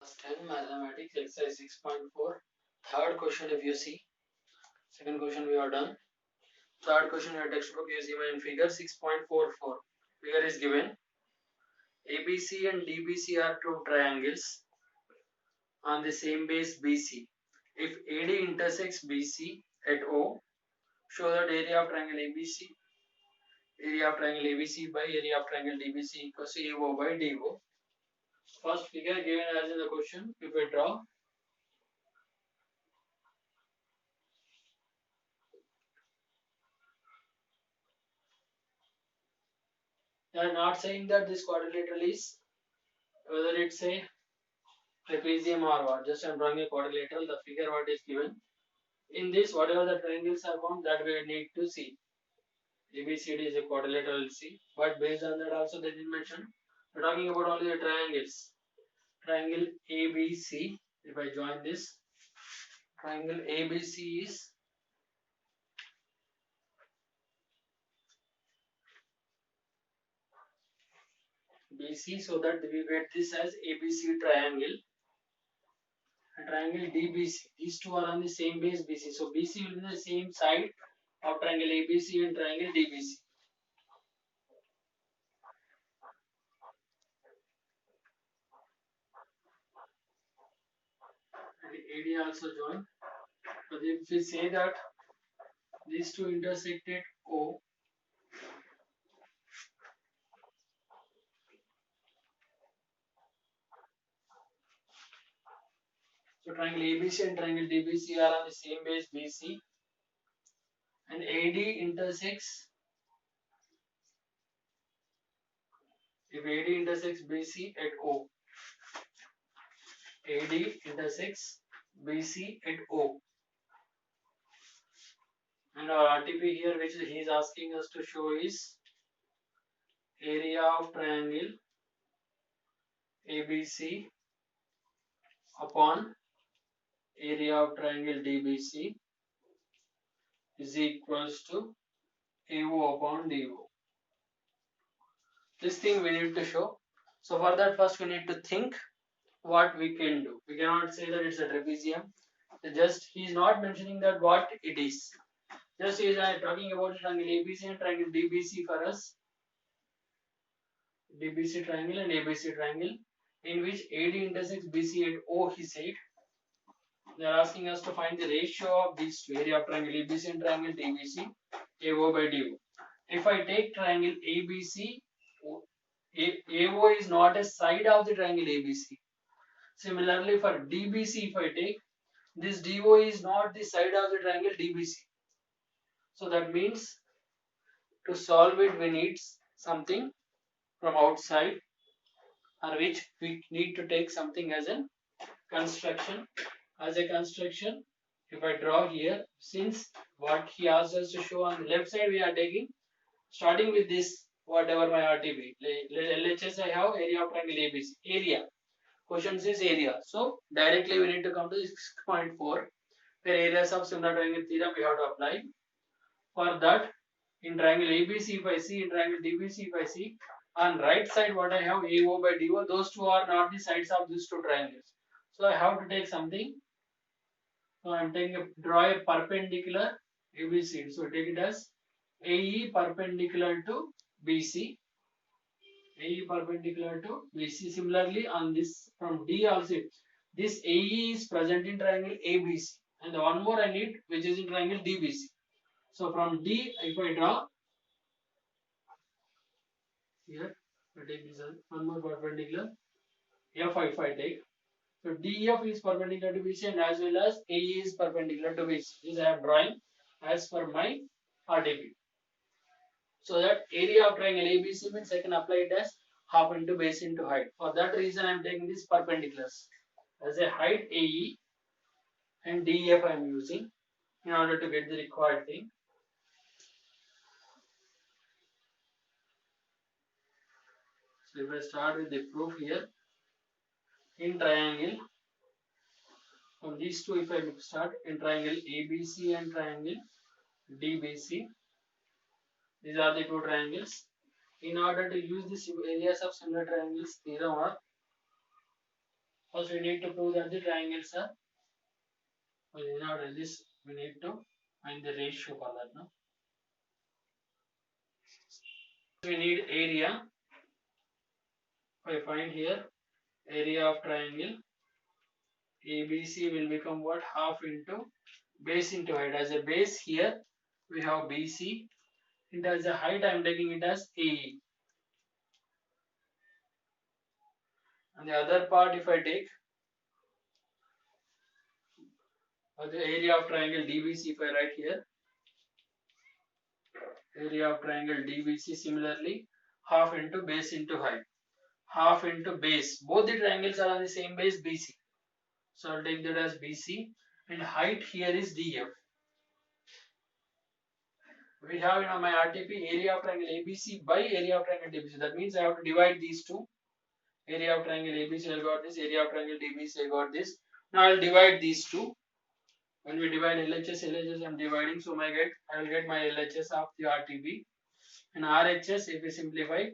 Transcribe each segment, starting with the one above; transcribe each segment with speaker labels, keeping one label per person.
Speaker 1: Class 10 Mathematics exercise 6.4. Third question if you see. Second question we are done. Third question in your textbook you see in figure 6.44. Figure is given. ABC and DBC are two triangles on the same base BC. If AD intersects BC at O, show that area of triangle ABC, area of triangle ABC by area of triangle DBC equals to AO by DO. First figure given as in the question, if we draw. They are not saying that this quadrilateral is whether it's a trapezium or what. Just I am drawing a quadrilateral. The figure what is given. In this, whatever the triangles are found, that we need to see. ABCD is a quadrilateral C, but based on that also they didn't mention. We're talking about only the triangles. Triangle ABC. If I join this, triangle ABC is BC, so that we get this as ABC triangle. And triangle DBC. These two are on the same base BC, so BC will be the same side of triangle ABC and triangle DBC. And AD also join. But if we say that these two intersected O, so triangle ABC and triangle DBC are on the same base BC, and AD intersects. If AD intersects BC at O, AD intersects BC at O, and our RTP here, which he is asking us to show, is area of triangle ABC upon area of triangle DBC is equals to AO upon DO. This thing we need to show. So for that, first we need to think what we can do. We cannot say that it's a trapezium. Just he is not mentioning that what it is. Just he is talking about triangle ABC and triangle DBC for us. DBC triangle and ABC triangle, in which AD intersects BC at O, he said. They are asking us to find the ratio of these two, area of triangle ABC and triangle DBC, AO by DO. If I take triangle ABC, AO is not a side of the triangle ABC. Similarly, for DBC, if I take, this DO is not the side of the triangle DBC. So that means to solve it, we need something from outside, or which we need to take something as a construction. As a construction, if I draw here, since what he asked us to show on the left side, we are taking, starting with this, whatever my RTP, LHS I have, area of triangle ABC, area. Question says area. So directly we need to come to 6.4, where areas of similar triangle theorem we have to apply. For that, in triangle ABC if I see, in triangle DBC if I see, on right side what I have, AO by DO, those two are not the sides of these two triangles. So I have to take something. So I am taking draw a perpendicular ABC. So take it as AE perpendicular to BC. AE perpendicular to BC. Similarly, on this from D also, this AE is present in triangle ABC, and the one more I need, which is in triangle DBC. So from D, if I draw here, I take this as one more perpendicular. F if I take. So DF is perpendicular to BC, and as well as AE is perpendicular to BC. This I am drawing as per my RTP. So that area of triangle ABC means I can apply it as half into base into height. For that reason, I am taking this perpendiculars as a height AE, and DF I am using in order to get the required thing. So if I start with the proof here, in triangle, from these two if I start, in triangle ABC and triangle DBC, these are the two triangles. In order to use the areas of similar triangles theorem, or First we need to prove that the triangles are, well, in order this we need to find the ratio for that. No, we need area. If I find here area of triangle ABC will become what, half into base into height. As a base here we have BC, and as a height I am taking it as AE. And the other part if I take the area of triangle DBC, if I write here area of triangle DBC, similarly half into base into height, half into base. Both the triangles are on the same base BC, so I'll take that as BC, and height here is DF. We have in my RTP area of triangle ABC by area of triangle DBC. That means I have to divide these two. Area of triangle ABC I got this, area of triangle DBC I got this. Now I'll divide these two. When we divide LHS, LHS I'm dividing, so I will get my LHS of the RTP. And RHS, if we simplify,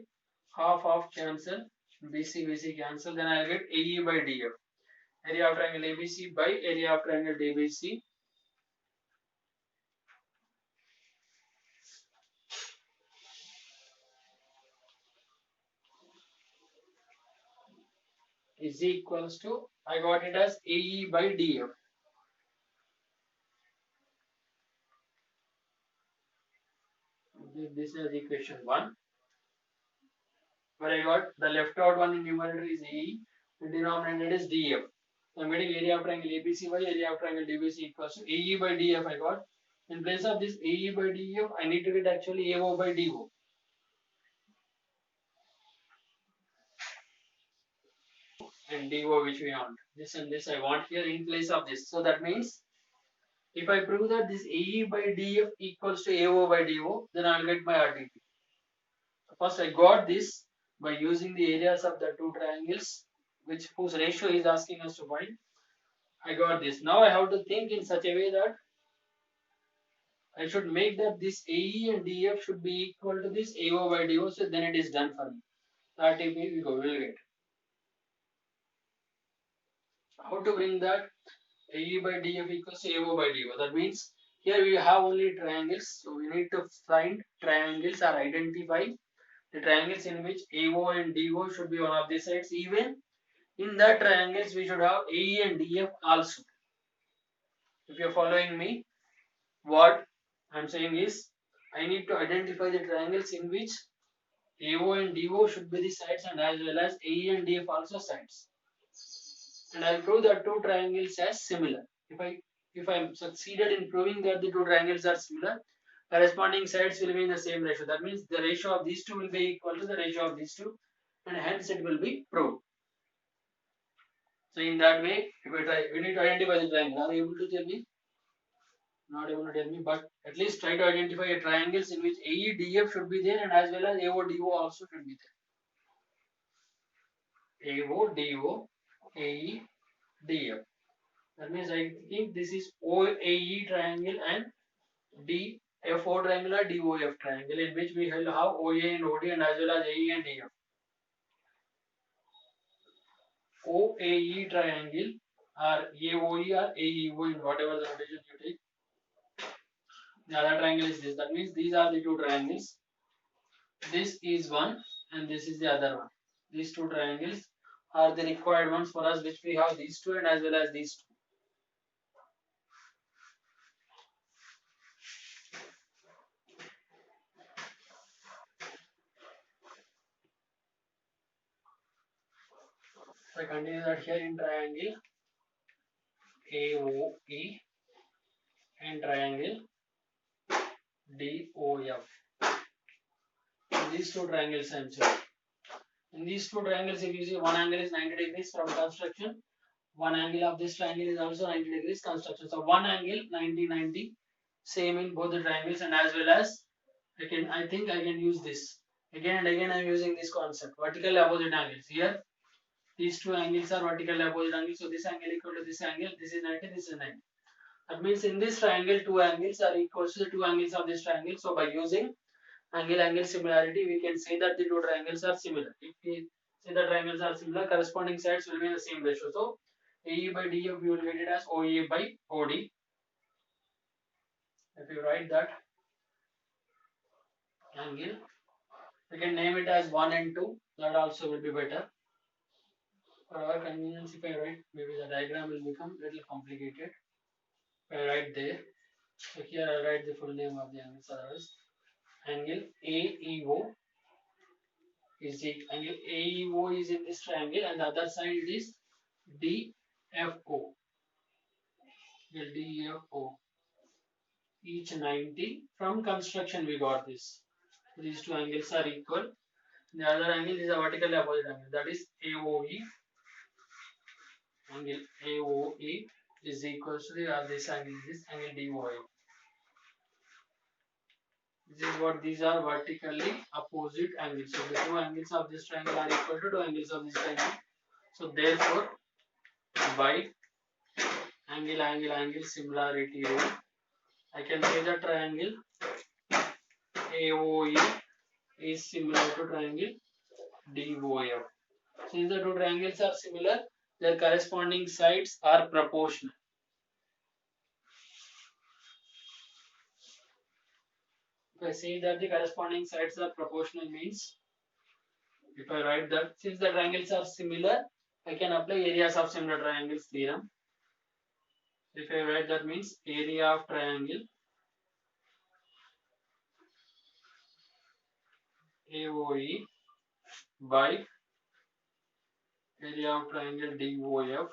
Speaker 1: half cancel, BC cancel, then I will get AE by DF. Area of triangle ABC by area of triangle DBC is equals to, I got it as AE by DF. This is equation 1. But I got the left out one in numerator is AE, the denominator is DF. So I'm getting area of triangle ABC by area of triangle DBC equals to AE by DF I got. In place of this AE by DF, I need to get actually AO by DO. And DO which we want. This and this I want here in place of this. So that means if I prove that this AE by DF equals to AO by DO, then I will get my RTP. First I got this by using the areas of the two triangles whose ratio is asking us to find. I got this. Now I have to think in such a way that I should make that this AE and DF should be equal to this AO by DO, so then it is done for me. RTP we will get. How to bring that AE by DF equals to AO by DO? That means here we have only triangles, so we need to find triangles or identify the triangles in which AO and DO should be one of the sides. Even in that triangles we should have AE and DF also. If you are following me, what I am saying is I need to identify the triangles in which AO and DO should be the sides, and as well as AE and DF also sides. And I'll prove that two triangles as similar. If I succeeded in proving that the two triangles are similar, corresponding sides will be in the same ratio. That means the ratio of these two will be equal to the ratio of these two, and hence it will be proved. So in that way, if we try, we need to identify the triangle. Are you able to tell me? Not able to tell me, but at least try to identify a triangles in which AEDF should be there, and as well as AODO also should be there. AODO, AEDF. That means I think this is OAE triangle and DFO triangle or DOF triangle, in which we will have OA and OD, and as well as AE and DF. OAE triangle or AOE or AEO, in whatever the notation you take. The other triangle is this. That means these are the two triangles. This is one and this is the other one. These two triangles are the required ones for us, which we have these two and as well as these two. So I continue that here in triangle AOE and triangle DOF. These two triangles I am saying. In these two triangles, if you see, one angle is 90 degrees from construction, one angle of this triangle is also 90 degrees construction. So one angle 90 same in both the triangles, and as well as I think I can use this again and again. I am using this concept, vertical opposite angles. Here these two angles are vertical opposite angles, so this angle equal to this angle. This is 90, this is 90. That means in this triangle two angles are equal to the two angles of this triangle. So by using angle similarity, we can say that the two triangles are similar. If we Since the triangles are similar, corresponding sides will be the same ratio. So AE by DF we will get it as OA by OD. If you write that angle, we can name it as 1 and 2. That also will be better. For our convenience, if I write, maybe the diagram will become little complicated. If I write there, so here I write the full name of the angles. Otherwise, angle AEO is the angle AEO is in this triangle, and the other side is DFO. DFO. Each 90. From construction we got this. These two angles are equal. The other angle is a vertically opposite angle, that is AOE. Angle AOE is equal to this angle, this angle DOA. This is what these are, vertically opposite angles. So the two angles of this triangle are equal to two angles of this triangle. So therefore, by angle similarity rule, I can say the triangle AOE is similar to triangle DOF. Since the two triangles are similar, their corresponding sides are proportional. If I say that the corresponding sides are proportional means, if I write that since the triangles are similar, I can apply areas of similar triangles theorem. If I write that means area of triangle AOE by area of triangle DOF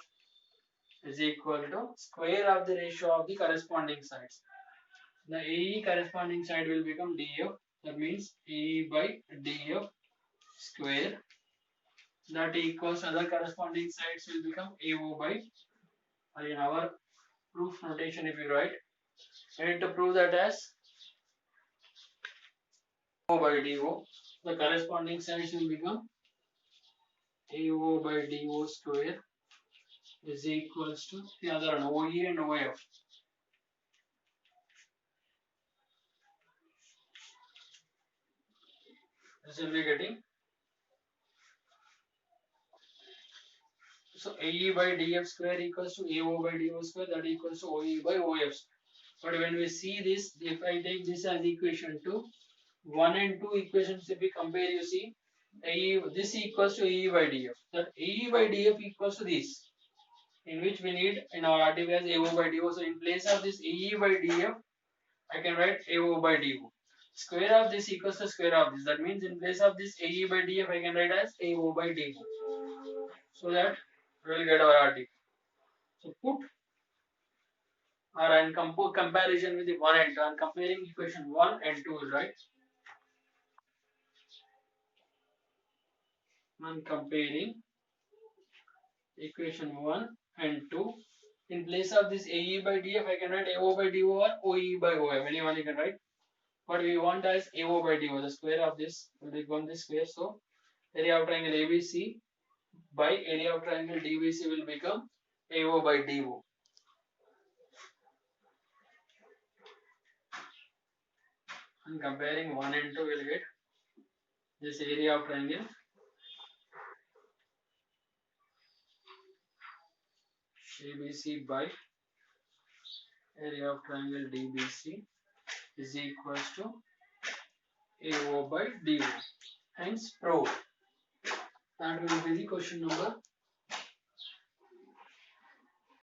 Speaker 1: is equal to square of the ratio of the corresponding sides. The AE corresponding side will become DF. That means AE by DF square. That equals other corresponding sides will become AO by, in our proof notation if you write, I need to prove that as AO by DO. The corresponding sides will become AO by DO square is equals to the other one, OE and OF. This will be getting, so AE by DF square equals to AO by DO square, that equals to OE by OF. But when we see this, if I take this as equation 2, 1 and 2 equations, if we compare, you see AE, this equals to AE by DF. That AE by DF equals to this, in which we need in our RTP as AO by DO. So in place of this AE by DF, I can write AO by DO. Square of this equals to square of this. That means in place of this AE by DF, I can write as AO by DO. So that we will get our RTP. So put or in comparison with the 1 and 2, I am comparing equation 1 and 2, right? I am comparing equation 1 and 2. In place of this AE by DF, I can write AO by DO or OE by OF. Anyone you can write. But we want as AO by DO. The square of this will become this square. So area of triangle ABC by area of triangle DBC will become AO by DO. And comparing 1 and 2, will get this area of triangle ABC by area of triangle DBC is equals to AO by DO. Hence proved. That will be the question number